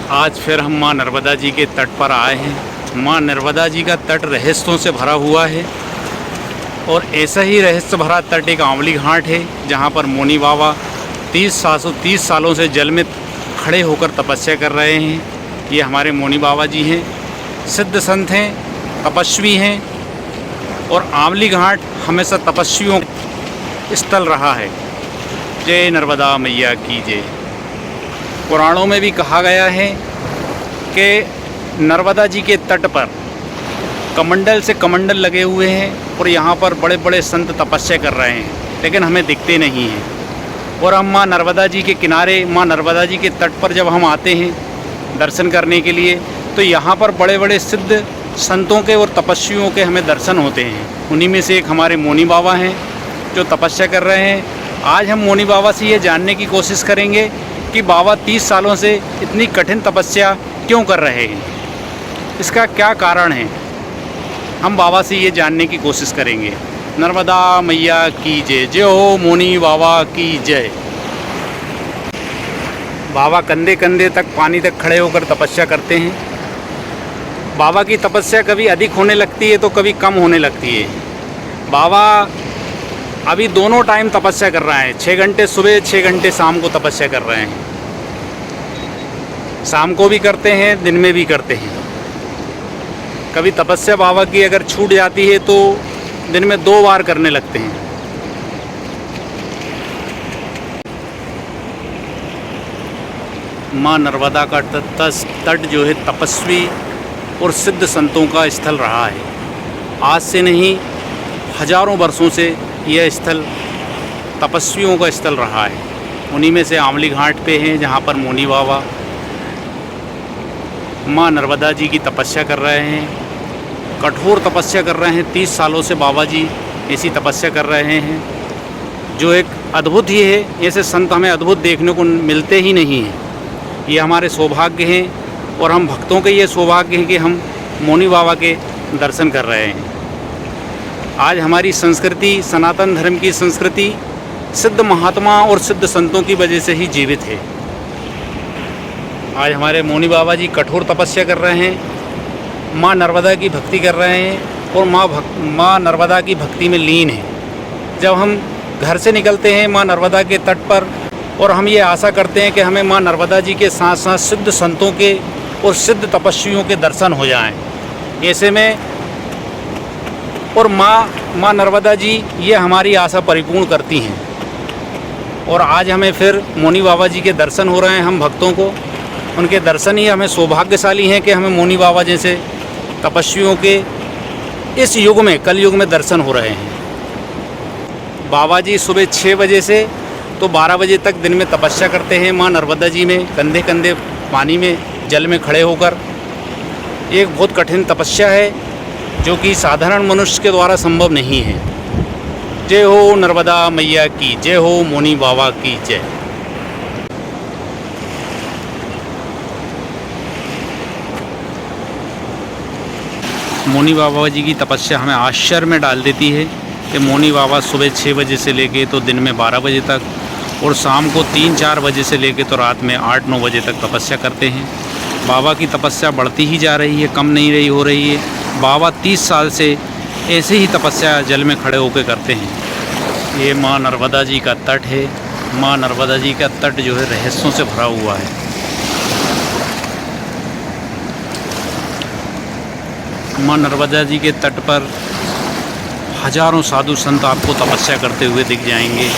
आज फिर हम माँ नर्मदा जी के तट पर आए हैं। माँ नर्मदा जी का तट रहस्यों से भरा हुआ है और ऐसा ही रहस्य भरा तट एक आंवली घाट है, जहाँ पर मोनी बाबा 30 सालों से जल में खड़े होकर तपस्या कर रहे हैं। ये हमारे मोनी बाबा जी हैं, सिद्ध संत हैं, तपस्वी हैं और आंवली घाट हमेशा तपस्वियों स्थल रहा है। जय नर्मदा मैया की जय। पुराणों में भी कहा गया है कि नर्मदा जी के तट पर कमंडल से कमंडल लगे हुए हैं और यहाँ पर बड़े बड़े संत तपस्या कर रहे हैं, लेकिन हमें दिखते नहीं हैं। और हम माँ नर्मदा जी के किनारे, माँ नर्मदा जी के तट पर जब हम आते हैं दर्शन करने के लिए, तो यहाँ पर बड़े बड़े सिद्ध संतों के और तपस्वियों के हमें दर्शन होते हैं। उन्हीं में से एक हमारे मोनी बाबा हैं जो तपस्या कर रहे हैं। आज हम मोनी बाबा से ये जानने की कोशिश करेंगे कि बाबा 30 सालों से इतनी कठिन तपस्या क्यों कर रहे हैं, इसका क्या कारण है। हम बाबा से ये जानने की कोशिश करेंगे। नर्मदा मैया की जय। जय हो मोनी बाबा की जय। बाबा कंधे कंधे तक पानी तक खड़े होकर तपस्या करते हैं। बाबा की तपस्या कभी अधिक होने लगती है तो कभी कम होने लगती है। बाबा अभी दोनों टाइम तपस्या कर रहे हैं, 6 घंटे सुबह 6 घंटे शाम को तपस्या कर रहे हैं। शाम को भी करते हैं, दिन में भी करते हैं। कभी तपस्या बाबा की अगर छूट जाती है तो दिन में 2 बार करने लगते हैं। माँ नर्मदा का तट जो है तपस्वी और सिद्ध संतों का स्थल रहा है। आज से नहीं, हजारों वर्षों से यह स्थल तपस्वियों का स्थल रहा है। उन्हीं में से आंवली घाट पे हैं, जहाँ पर मोनी बाबा माँ नर्मदा जी की तपस्या कर रहे हैं, कठोर तपस्या कर रहे हैं। 30 सालों से बाबा जी ऐसी तपस्या कर रहे हैं, जो एक अद्भुत ही है। ऐसे संत हमें अद्भुत देखने को मिलते ही नहीं हैं। ये हमारे सौभाग्य हैं और हम भक्तों के ये सौभाग्य हैं कि हम मोनी बाबा के दर्शन कर रहे हैं। आज हमारी संस्कृति, सनातन धर्म की संस्कृति सिद्ध महात्मा और सिद्ध संतों की वजह से ही जीवित है। आज हमारे मोनी बाबा जी कठोर तपस्या कर रहे हैं, माँ नर्मदा की भक्ति कर रहे हैं और माँ नर्मदा की भक्ति में लीन है। जब हम घर से निकलते हैं माँ नर्मदा के तट पर, और हम ये आशा करते हैं कि हमें माँ नर्मदा जी के साथ साथ सिद्ध संतों के और सिद्ध तपस्वियों के दर्शन हो जाएं। ऐसे में और माँ नर्मदा जी ये हमारी आशा परिपूर्ण करती हैं। और आज हमें फिर मोनी बाबा जी के दर्शन हो रहे हैं। हम भक्तों को उनके दर्शन ही हमें सौभाग्यशाली हैं कि हमें मोनी बाबा जैसे तपस्वियों के इस युग में, कलयुग में दर्शन हो रहे हैं। बाबा जी सुबह 6 बजे से तो 12 बजे तक दिन में तपस्या करते हैं माँ नर्मदा जी में, कंधे कंधे पानी में, जल में खड़े होकर। एक बहुत कठिन तपस्या है जो कि साधारण मनुष्य के द्वारा संभव नहीं है। जय हो नर्मदा मैया की जय हो मोनी बाबा की जय। मोनी बाबा जी की तपस्या हमें आश्चर्य में डाल देती है कि मोनी बाबा सुबह 6 बजे से लेके तो दिन में 12 बजे तक और शाम को 3-4 बजे से लेके तो रात में 8-9 बजे तक तपस्या करते हैं। बाबा की तपस्या बढ़ती ही जा रही है, कम नहीं रही हो रही है। बाबा 30 साल से ऐसे ही तपस्या जल में खड़े होकर करते हैं। ये माँ नर्मदा जी का तट है। माँ नर्मदा जी का तट जो है रहस्यों से भरा हुआ है। माँ नर्मदा जी के तट पर हजारों साधु संत आपको तपस्या करते हुए दिख जाएंगे।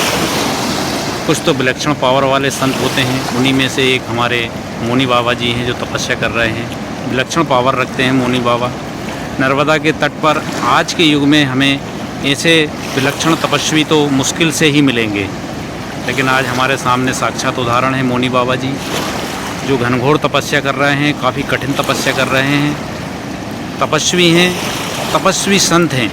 कुछ तो विलक्षण पावर वाले संत होते हैं, उन्हीं में से एक हमारे मोनी बाबा जी हैं जो तपस्या कर रहे हैं। विलक्षण पावर रखते हैं मोनी बाबा। नर्मदा के तट पर आज के युग में हमें ऐसे विलक्षण तपस्वी तो मुश्किल से ही मिलेंगे, लेकिन आज हमारे सामने साक्षात उदाहरण है मोनी बाबा जी, जो घनघोर तपस्या कर रहे हैं, काफ़ी कठिन तपस्या कर रहे हैं। तपस्वी हैं, तपस्वी संत हैं।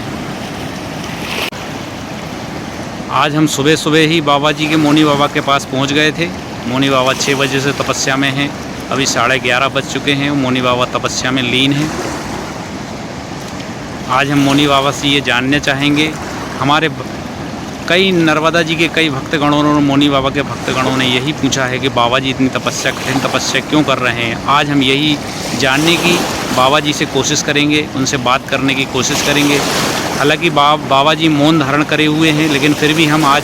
आज हम सुबह सुबह ही बाबा जी के, मोनी बाबा के पास पहुंच गए थे। मोनी बाबा 6 बजे से तपस्या में हैं। अभी 11:30 बज चुके हैं। मोनी बाबा तपस्या में लीन हैं। आज हम मोनी बाबा से ये जानना चाहेंगे, हमारे कई नर्मदा जी के कई भक्तगणों और मौनी बाबा के भक्तगणों ने यही पूछा है कि बाबा जी इतनी तपस्या, कठिन तपस्या क्यों कर रहे हैं। आज हम यही जानने की बाबा जी से कोशिश करेंगे, उनसे बात करने की कोशिश करेंगे। हालांकि बाबा जी मौन धारण करे हुए हैं, लेकिन फिर भी हम आज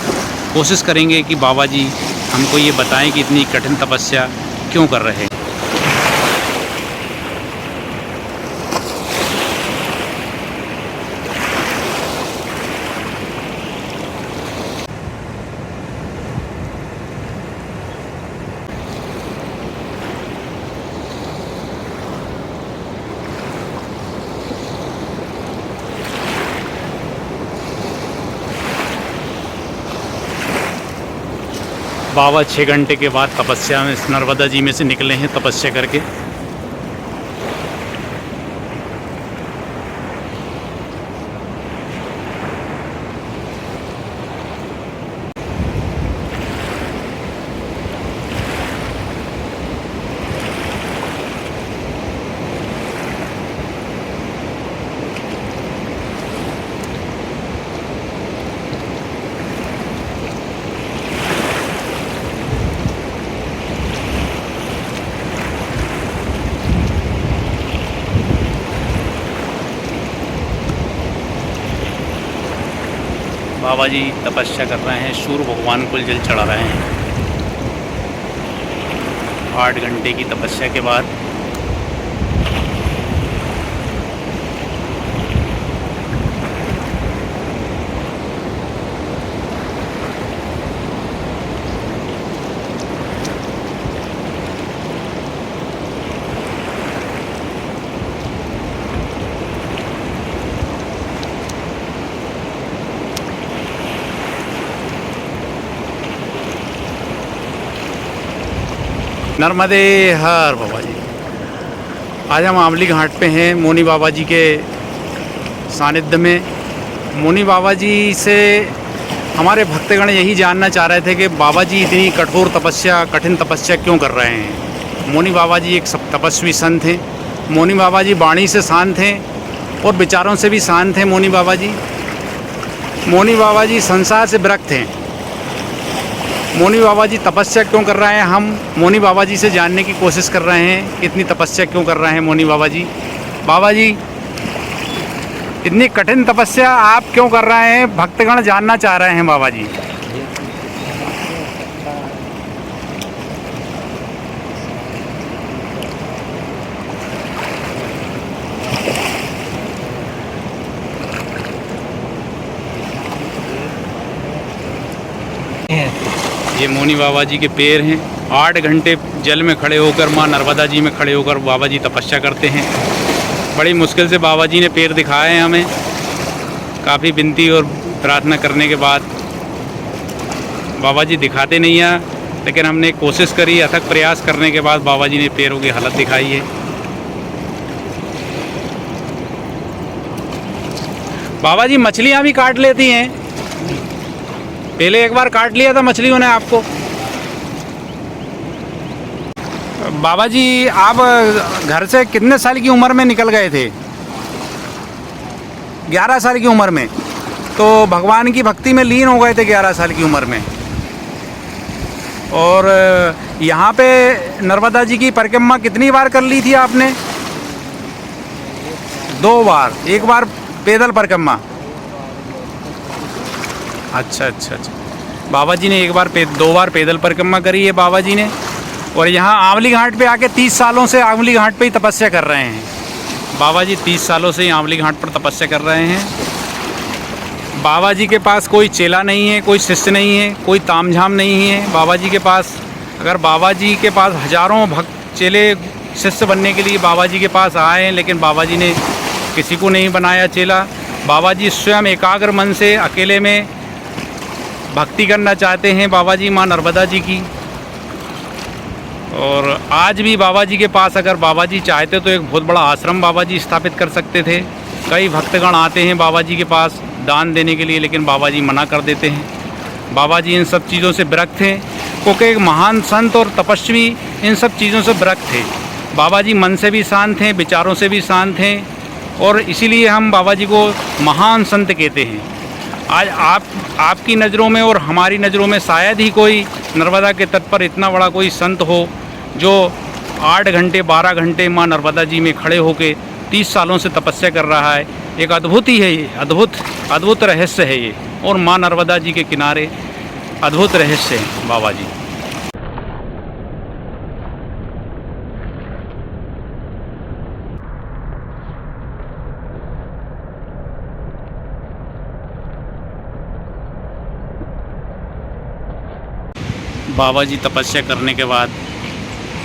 कोशिश करेंगे कि बाबा जी हमको ये बताएं कि इतनी कठिन तपस्या क्यों कर रहे हैं। बाबा 6 घंटे के बाद तपस्या में नर्मदा जी में से निकले हैं तपस्या करके। बाबा जी तपस्या कर रहे हैं, सूर्य भगवान को जल चढ़ा रहे हैं। 8 घंटे की तपस्या के बाद नर्मदे हर बाबा जी। आज हम आंवली घाट पे हैं मौनी बाबा जी के सानिध्य में। मौनी बाबा जी से हमारे भक्तगण यही जानना चाह रहे थे कि बाबा जी इतनी कठोर तपस्या, कठिन तपस्या क्यों कर रहे हैं। मौनी बाबा जी एक सब तपस्वी संत हैं। मौनी बाबा जी वाणी से शांत हैं और विचारों से भी शांत हैं। मौनी बाबा जी संसार से विरक्त हैं। मौनी बाबा जी तपस्या क्यों कर रहे हैं, हम मौनी बाबा जी से जानने की कोशिश कर रहे हैं। इतनी तपस्या क्यों कर रहे हैं मौनी बाबा जी। बाबा जी इतनी कठिन तपस्या आप क्यों कर रहे हैं, भक्तगण जानना चाह रहे हैं बाबा जी। ये मौनी बाबा जी के पैर हैं। 8 घंटे जल में खड़े होकर, माँ नर्मदा जी में खड़े होकर बाबा जी तपस्या करते हैं। बड़ी मुश्किल से बाबा जी ने पैर दिखाए हैं हमें। काफ़ी विनती और प्रार्थना करने के बाद बाबा जी दिखाते नहीं हैं, लेकिन हमने कोशिश करी, अथक प्रयास करने के बाद बाबा जी ने पैरों की हालत दिखाई है। बाबा जी मछलियाँ भी काट लेती हैं। पहले एक बार काट लिया था मछलियों ने आपको। बाबा जी आप घर से कितने साल की उम्र में निकल गए थे? 11 साल की उम्र में। तो भगवान की भक्ति में लीन हो गए थे 11 साल की उम्र में। और यहाँ पे नर्मदा जी की परिक्रमा कितनी बार कर ली थी आपने? 2 बार। एक बार पैदल परिक्रमा। अच्छा। बाबा जी ने 2 बार पैदल परिक्रमा करी है बाबा जी ने। और यहाँ आंवली घाट पे आके 30 सालों से आंवली घाट पे ही तपस्या कर रहे हैं। बाबा जी 30 सालों से ही आंवली घाट पर तपस्या कर रहे हैं। बाबा जी के पास कोई चेला नहीं है, कोई शिष्य नहीं है, कोई तामझाम नहीं है बाबा जी के पास। अगर बाबा जी के पास हज़ारों भक्त चेले शिष्य बनने के लिए बाबा जी के पास आए हैं, लेकिन बाबा जी ने किसी को नहीं बनाया चेला। बाबा जी स्वयं एकाग्र मन से अकेले में भक्ति करना चाहते हैं बाबा जी माँ नर्मदा जी की। और आज भी बाबा जी के पास अगर बाबा जी चाहते तो एक बहुत बड़ा आश्रम बाबा जी स्थापित कर सकते थे। कई भक्तगण आते हैं बाबा जी के पास दान देने के लिए, लेकिन बाबा जी मना कर देते हैं। बाबा जी इन सब चीज़ों से विरक्त थे, क्योंकि एक महान संत और तपस्वी इन सब चीज़ों से विरक्त थे। बाबा जी मन से भी शांत हैं, विचारों से भी शांत हैं, और इसीलिए हम बाबा जी को महान संत कहते हैं। आज आपकी नज़रों में और हमारी नज़रों में शायद ही कोई नर्मदा के तट पर इतना बड़ा कोई संत हो जो 8 घंटे 12 घंटे माँ नर्मदा जी में खड़े होकर 30 सालों से तपस्या कर रहा है। एक अद्भुत ही है ये, अद्भुत रहस्य है ये। और माँ नर्मदा जी के किनारे अद्भुत रहस्य है बाबा जी। बाबा जी तपस्या करने के बाद,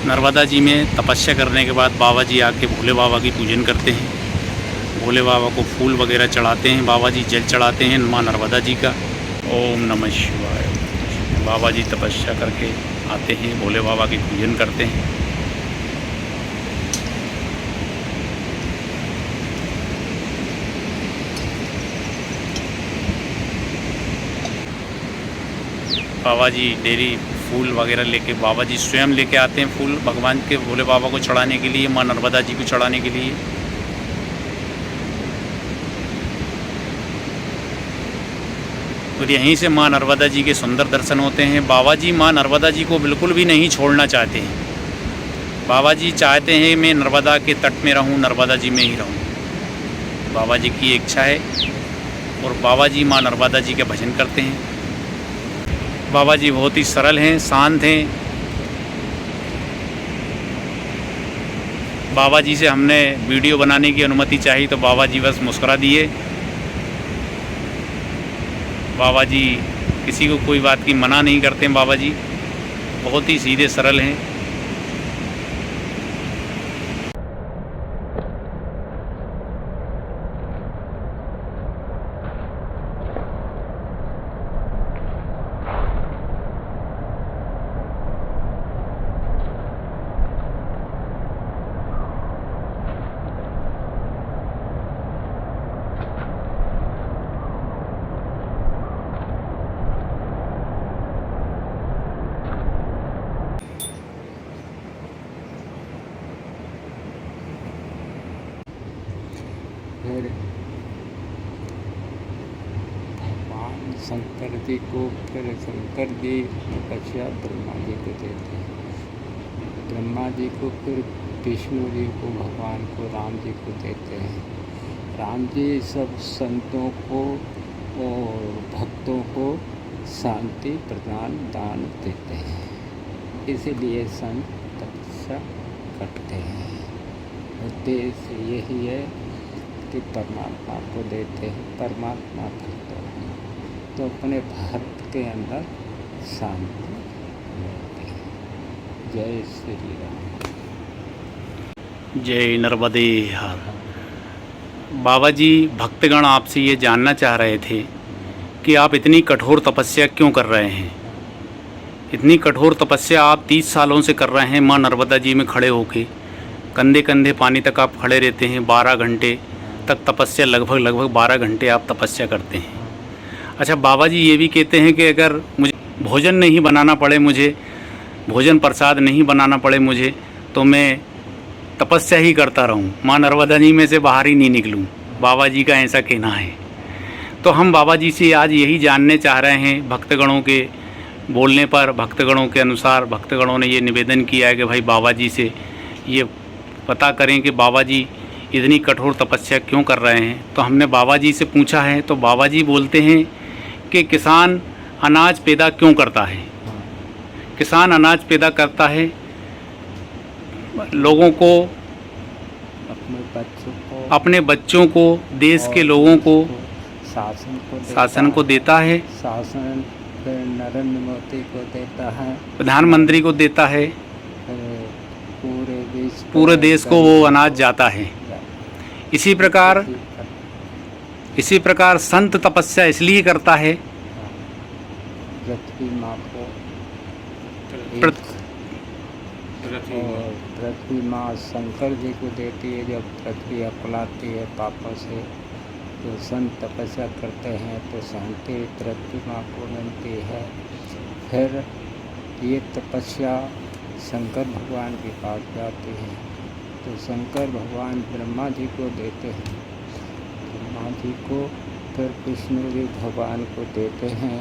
नर्मदा जी में तपस्या करने के बाद बाबा जी आके भोले बाबा की पूजन करते हैं। भोले बाबा को फूल वगैरह चढ़ाते हैं। बाबा जी जल चढ़ाते हैं माँ नर्मदा जी का। ओम नमः शिवाय। बाबा जी तपस्या करके आते हैं, भोले बाबा की पूजन करते हैं। बाबा जी डेली फूल वगैरह लेके, बाबा जी स्वयं लेके आते हैं फूल भगवान के, भोले बाबा को चढ़ाने के लिए, माँ नर्मदा जी को चढ़ाने के लिए। और यहीं से माँ नर्मदा जी के सुंदर दर्शन होते हैं। बाबा जी माँ नर्मदा जी को बिल्कुल भी नहीं छोड़ना चाहते हैं। बाबा जी चाहते हैं मैं नर्मदा के तट में रहूं, नर्मदा जी में ही रहूं। बाबा जी की इच्छा है। और बाबा जी माँ नर्मदा जी का भजन करते हैं। बाबा जी बहुत ही सरल हैं, शांत हैं। बाबा जी से हमने वीडियो बनाने की अनुमति चाही तो बाबा जी बस मुस्कुरा दिए। बाबा जी किसी को कोई बात की मना नहीं करते हैं। बाबा जी बहुत ही सीधे सरल हैं। फिर भगवान शंकर जी को, फिर शंकर जी तपस्या ब्रह्मा जी को देते हैं। ब्रह्मा जी को फिर विष्णु जी को, भगवान को, राम जी को देते हैं। राम जी सब संतों को और भक्तों को शांति प्रदान दान देते हैं। इसीलिए संत तपस्या करते हैं। उद्देश्य यही है कि परमात्मा को देते हैं, परमात्मा भक्त हैं तो अपने भक्त के अंदर शांति मिलती है। जय श्री राम। जय नर्मदे हर। बाबा जी भक्तगण आपसे ये जानना चाह रहे थे कि आप इतनी कठोर तपस्या क्यों कर रहे हैं। इतनी कठोर तपस्या आप 30 सालों से कर रहे हैं माँ नर्मदा जी में खड़े होके। कंधे कंधे पानी तक आप खड़े रहते हैं। 12 घंटे तक तपस्या, लगभग 12 घंटे आप तपस्या करते हैं। अच्छा, बाबा जी ये भी कहते हैं कि अगर मुझे भोजन नहीं बनाना पड़े, मुझे भोजन प्रसाद नहीं बनाना पड़े मुझे, तो मैं तपस्या ही करता रहूं, माँ नर्मदा जी में से बाहर ही नहीं निकलूं। बाबा जी का ऐसा कहना है। तो हम बाबा जी से आज यही जानने चाह रहे हैं। भक्तगणों के बोलने पर, भक्तगणों के अनुसार भक्तगणों ने ये निवेदन किया है कि भाई बाबा जी से ये पता करें कि बाबा जी इतनी कठोर तपस्या क्यों कर रहे हैं। तो हमने बाबा जी से पूछा है तो बाबा जी बोलते हैं कि किसान अनाज पैदा क्यों करता है। किसान अनाज पैदा करता है लोगों को, अपने बच्चों को, देश के लोगों को, शासन को देता है। शासन फिर नरेंद्र मोदी को देता है, प्रधानमंत्री को देता है। पूरे देश को वो अनाज जाता है। इसी प्रकार संत तपस्या इसलिए करता है, पृथ्वी माँ को, पृथ्वी माँ शंकर जी को देती है। जब पृथ्वी अकुलाती है पापों से तो संत तपस्या करते हैं तो शांति पृथ्वी माँ को मिलती है। फिर ये तपस्या शंकर भगवान के पास जाती है तो शंकर भगवान ब्रह्मा जी को देते हैं। ब्रह्मा जी को फिर विष्णु जी भगवान को देते हैं।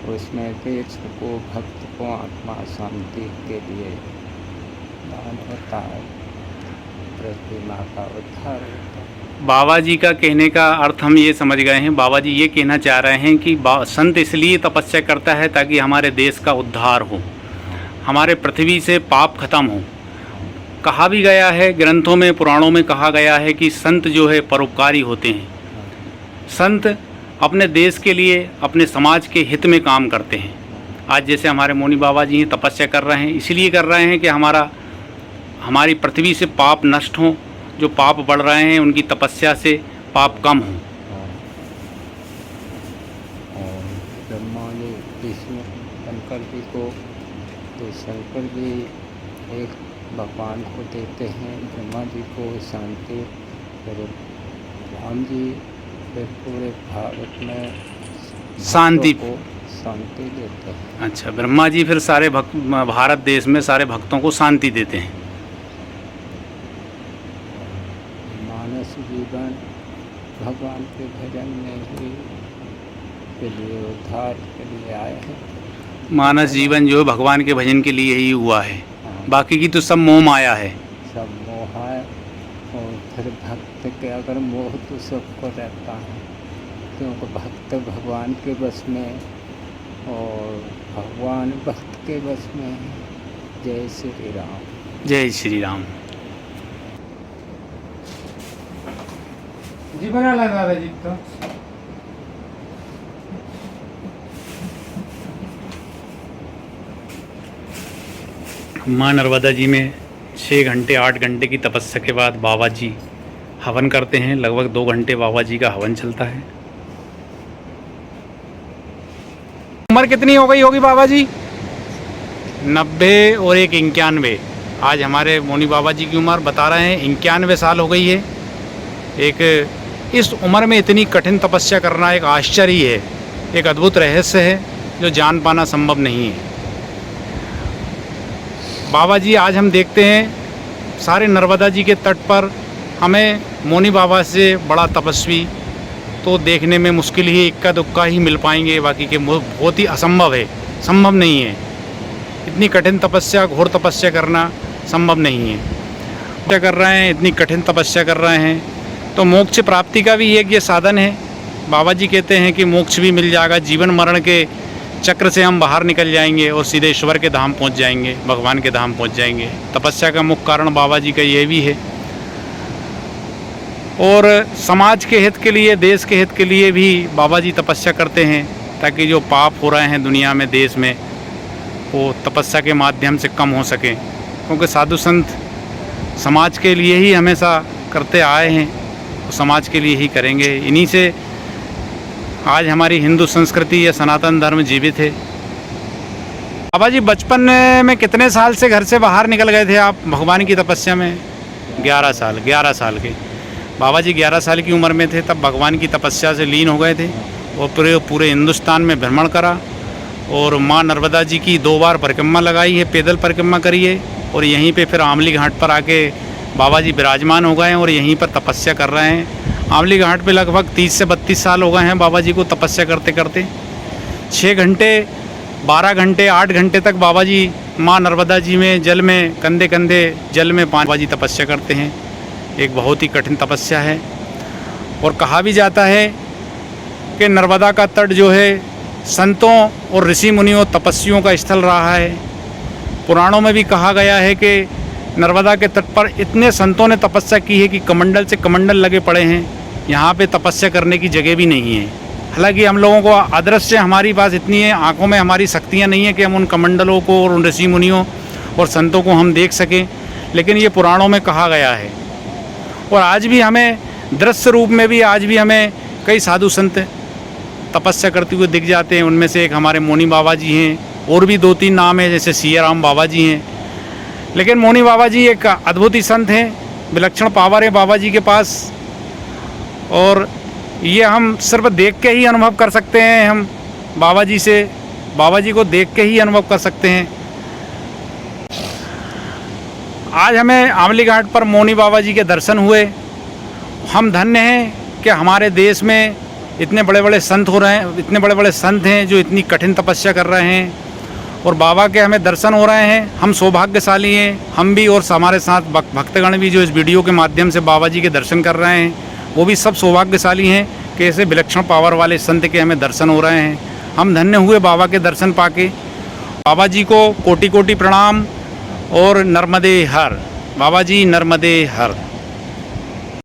उसमें देश को, भक्त को आत्मा शांति के लिए दान होता है, प्रतिमा का उद्धार होता है। बाबा जी का कहने का अर्थ हम ये समझ गए हैं। बाबा जी ये कहना चाह रहे हैं कि संत इसलिए तपस्या करता है ताकि हमारे देश का उद्धार हो, हमारे पृथ्वी से पाप खत्म हो। कहा भी गया है, ग्रंथों में, पुराणों में कहा गया है कि संत जो है परोपकारी होते हैं। संत अपने देश के लिए, अपने समाज के हित में काम करते हैं। आज जैसे हमारे मौनी बाबा जी हैं, तपस्या कर रहे हैं, इसलिए कर रहे हैं कि हमारी पृथ्वी से पाप नष्ट हों, जो पाप बढ़ रहे हैं उनकी तपस्या से पाप कम हों। और ब्रह्मा जी विष्णु शंकर जी को, तो शंकर जी एक भगवान को देते हैं, ब्रह्मा जी को शांति, फिर राम जी फिर पूरे भारत में शांति को शांति देते हैं। अच्छा, ब्रह्मा जी फिर सारे भारत देश में सारे भक्तों को शांति देते हैं। मानस जीवन भगवान के भजन में ही के लिए, उद्धार के लिए आए हैं। मानस जीवन जो है भगवान के भजन के लिए ही हुआ है, बाकी की तो सब मोह माया है। सब मोह है। और फिर भक्त के अगर मोह तो सबको रहता है, क्योंकि भक्त भगवान के बस में और भगवान भक्त के बस में है। जय श्री राम। जय श्री राम। जी बना लगा जी तो माँ नर्मदा जी में 6 घंटे 8 घंटे की तपस्या के बाद बाबा जी हवन करते हैं। लगभग 2 घंटे बाबा जी का हवन चलता है। उम्र कितनी हो गई होगी बाबा जी? 90 और 1 91। आज हमारे मौनी बाबा जी की उम्र बता रहे हैं 91 साल हो गई है। इस उम्र में इतनी कठिन तपस्या करना एक आश्चर्य है, एक अद्भुत रहस्य है जो जान पाना संभव नहीं है। बाबा जी आज हम देखते हैं सारे नर्मदा जी के तट पर हमें मौनी बाबा से बड़ा तपस्वी तो देखने में मुश्किल ही इक्का दुक्का ही मिल पाएंगे, बाकी के बहुत ही असंभव है, संभव नहीं है। इतनी कठिन तपस्या, घोर तपस्या करना संभव नहीं है। क्या कर रहे हैं, इतनी कठिन तपस्या कर रहे हैं, तो मोक्ष प्राप्ति का भी एक ये साधन है। बाबा जी कहते हैं कि मोक्ष भी मिल जाएगा, जीवन मरण के चक्र से हम बाहर निकल जाएंगे और सीधे ईश्वर के धाम पहुंच जाएंगे, भगवान के धाम पहुंच जाएंगे। तपस्या का मुख्य कारण बाबा जी का ये भी है। और समाज के हित के लिए, देश के हित के लिए भी बाबा जी तपस्या करते हैं, ताकि जो पाप हो रहे हैं दुनिया में, देश में, वो तपस्या के माध्यम से कम हो सकें। क्योंकि साधु संत समाज के लिए ही हमेशा करते आए हैं, तो समाज के लिए ही करेंगे। इन्हीं से आज हमारी हिंदू संस्कृति या सनातन धर्म जीवित है। बाबा जी बचपन में कितने साल से घर से बाहर निकल गए थे आप भगवान की तपस्या में? 11 साल। 11 साल के बाबा जी 11 साल की उम्र में थे, तब भगवान की तपस्या से लीन हो गए थे और पूरे हिंदुस्तान में भ्रमण करा। और माँ नर्मदा जी की 2 बार परिक्रमा लगाई है, पैदल परिक्रमा करी है। और यहीं पे फिर आमली घाट पर आके बाबा जी विराजमान हो गए हैं और यहीं पर तपस्या कर रहे हैं। आमली घाट पे लगभग 30 से 32 साल हो गए हैं बाबा जी को तपस्या करते करते। 6 घंटे 12 घंटे 8 घंटे तक बाबा जी माँ नर्मदा जी में जल में कंधे कंधे जल में बाबा जी तपस्या करते हैं। एक बहुत ही कठिन तपस्या है। और कहा भी जाता है कि नर्मदा का तट जो है संतों और ऋषि मुनियों तपस्वियों का स्थल रहा है। पुराणों में भी कहा गया है कि नर्मदा के तट पर इतने संतों ने तपस्या की है कि कमंडल से कमंडल लगे पड़े हैं, यहाँ पे तपस्या करने की जगह भी नहीं है। हालांकि हम लोगों को अदृश्य हमारी पास इतनी है, आंखों में हमारी शक्तियाँ नहीं है कि हम उन कमंडलों को और उन ऋषि मुनियों और संतों को हम देख सकें, लेकिन ये पुराणों में कहा गया है। और आज भी हमें दृश्य रूप में भी आज भी हमें कई साधु संत तपस्या करते हुए दिख जाते हैं। उनमें से एक हमारे मौनी बाबा जी हैं, और भी 2-3 नाम हैं, जैसे सिया राम बाबा जी हैं। लेकिन मौनी बाबा जी एक अद्भुत ही संत हैं, विलक्षण पावर है बाबा जी के पास। और ये हम सिर्फ देख के ही अनुभव कर सकते हैं। हम बाबा जी को देख के ही अनुभव कर सकते हैं। आज हमें आमली घाट पर मौनी बाबा जी के दर्शन हुए। हम धन्य हैं कि हमारे देश में इतने बड़े बड़े संत हो रहे हैं, इतने बड़े बड़े संत हैं जो इतनी कठिन तपस्या कर रहे हैं और बाबा के हमें दर्शन हो रहे हैं। हम सौभाग्यशाली हैं, हम भी और हमारे साथ भक्तगण भी जो इस वीडियो के माध्यम से बाबा जी के दर्शन कर रहे हैं, वो भी सब सौभाग्यशाली हैं कि ऐसे विलक्षण पावर वाले संत के हमें दर्शन हो रहे हैं। हम धन्य हुए बाबा के दर्शन पाके। बाबा जी को कोटि कोटि प्रणाम और नर्मदे हर। बाबा जी नर्मदे हर।